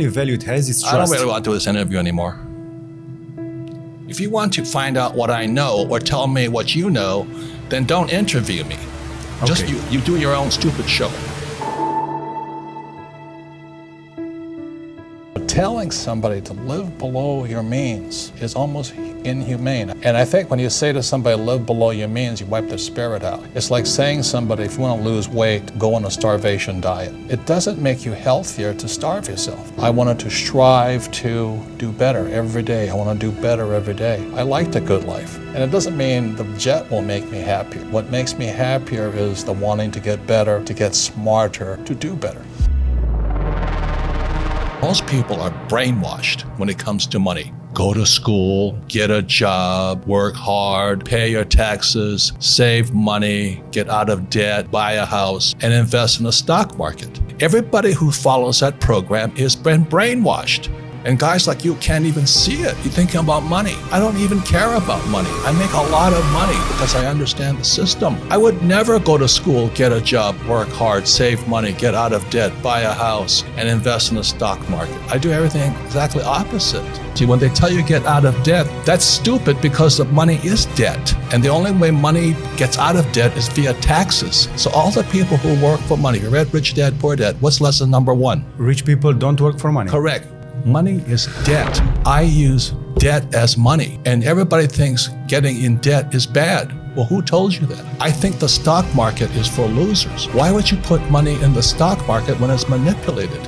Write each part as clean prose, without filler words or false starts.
value it has is I don't trust. really want to do this interview anymore. If you want to find out what I know or tell me what you know, then don't interview me. Just Okay. you do your own stupid show. Telling somebody to live below your means is almost inhumane. And I think when you say to somebody, live below your means, you wipe their spirit out. It's like saying somebody, if you want to lose weight, go on a starvation diet. It doesn't make you healthier to starve yourself. I wanted to strive to do better every day. I want to do better every day. I like the good life. And it doesn't mean the jet will make me happier. What makes me happier is the wanting to get better, to get smarter, to do better. Most people are brainwashed when it comes to money. Go to school, get a job, work hard, pay your taxes, save money, get out of debt, buy a house, and invest in the stock market. Everybody who follows that program has been brainwashed. And guys like you can't even see it. You're thinking about money. I don't even care about money. I make a lot of money because I understand the system. I would never go to school, get a job, work hard, save money, get out of debt, buy a house, and invest in the stock market. I do everything exactly opposite. See, when they tell you get out of debt, that's stupid because the money is debt. And the only way money gets out of debt is via taxes. So all the people who work for money, you read Rich Dad, Poor Dad, what's lesson number 1? Rich people don't work for money. Correct. Money is debt. I use debt as money. And everybody thinks getting in debt is bad. Well, who told you that? I think the stock market is for losers. Why would you put money in the stock market when it's manipulated?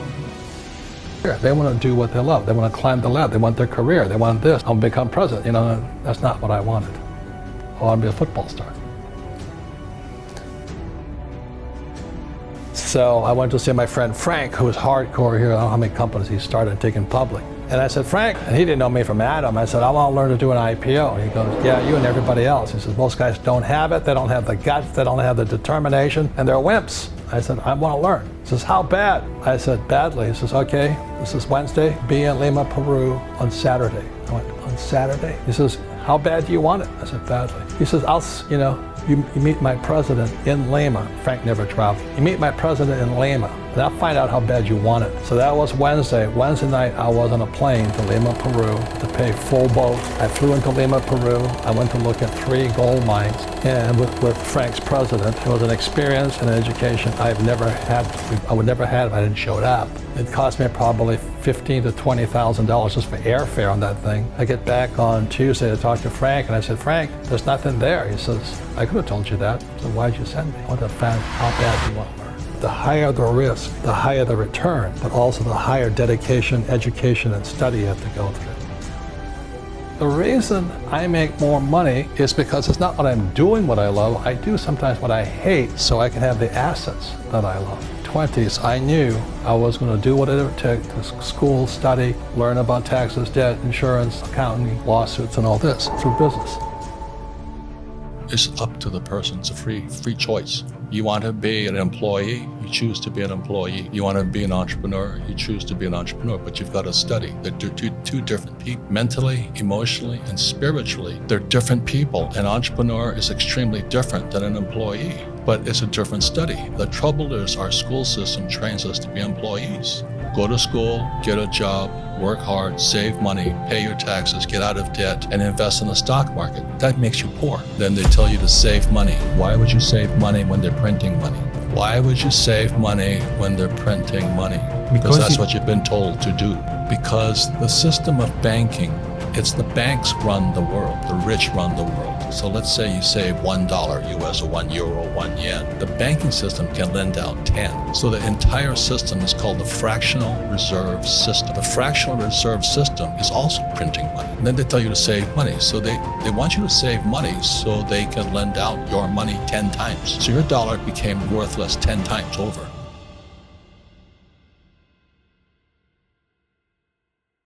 They want to do what they love. They want to climb the ladder. They want their career. They want this. I'll become president. You know, that's not what I wanted. I want to be a football star. So I went to see my friend Frank, who was hardcore here. I don't know how many companies he started taking public. And I said, Frank, and he didn't know me from Adam. I said, I want to learn to do an IPO. And he goes, yeah, you and everybody else. He says, most guys don't have it. They don't have the guts. They don't have the determination. And they're wimps. I said, I want to learn. He says, how bad? I said, badly. He says, okay, this is Wednesday. Be in Lima, Peru on Saturday. I went, on Saturday? He says, how bad do you want it? I said, badly. He says, you meet my president in Lima. Frank never traveled. You meet my president in Lima, and I'll find out how bad you want it. So that was Wednesday. Wednesday night, I was on a plane to Lima, Peru, to pay full boat. I flew into Lima, Peru. I went to look at 3 gold mines, and with Frank's president. It was an experience and an education I've never had. I would never have if I didn't show up. It cost me probably $15,000 to $20,000 just for airfare on that thing. I get back on Tuesday to talk to Frank, and I said, Frank, there's nothing there. He says, I could have told you that. So why'd you send me? I want to find how bad you want to learn. The higher the risk, the higher the return, but also the higher dedication, education, and study you have to go through. The reason I make more money is because it's not what I'm doing what I love. I do sometimes what I hate so I can have the assets that I love. 20s, I knew I was going to do what it would take to school, study, learn about taxes, debt, insurance, accounting, lawsuits, and all this through business. It's up to the person. It's a free choice. You want to be an employee, you choose to be an employee. You want to be an entrepreneur, you choose to be an entrepreneur, but you've got to study. They're two different people. Mentally, emotionally, and spiritually, they're different people. An entrepreneur is extremely different than an employee, but it's a different study. The trouble is our school system trains us to be employees. Go to school, get a job, work hard, save money, pay your taxes, get out of debt, and invest in the stock market. That makes you poor. Then they tell you to save money. Why would you save money when they're printing money? Why would you save money when they're printing money? Because that's what you've been told to do. Because the system of banking, it's the banks run the world, the rich run the world. So let's say you save $1 US or €1, 1 yen. The banking system can lend out 10. So the entire system is called the fractional reserve system. The fractional reserve system is also printing money. And then they tell you to save money. So they want you to save money so they can lend out your money 10 times. So your dollar became worthless 10 times over.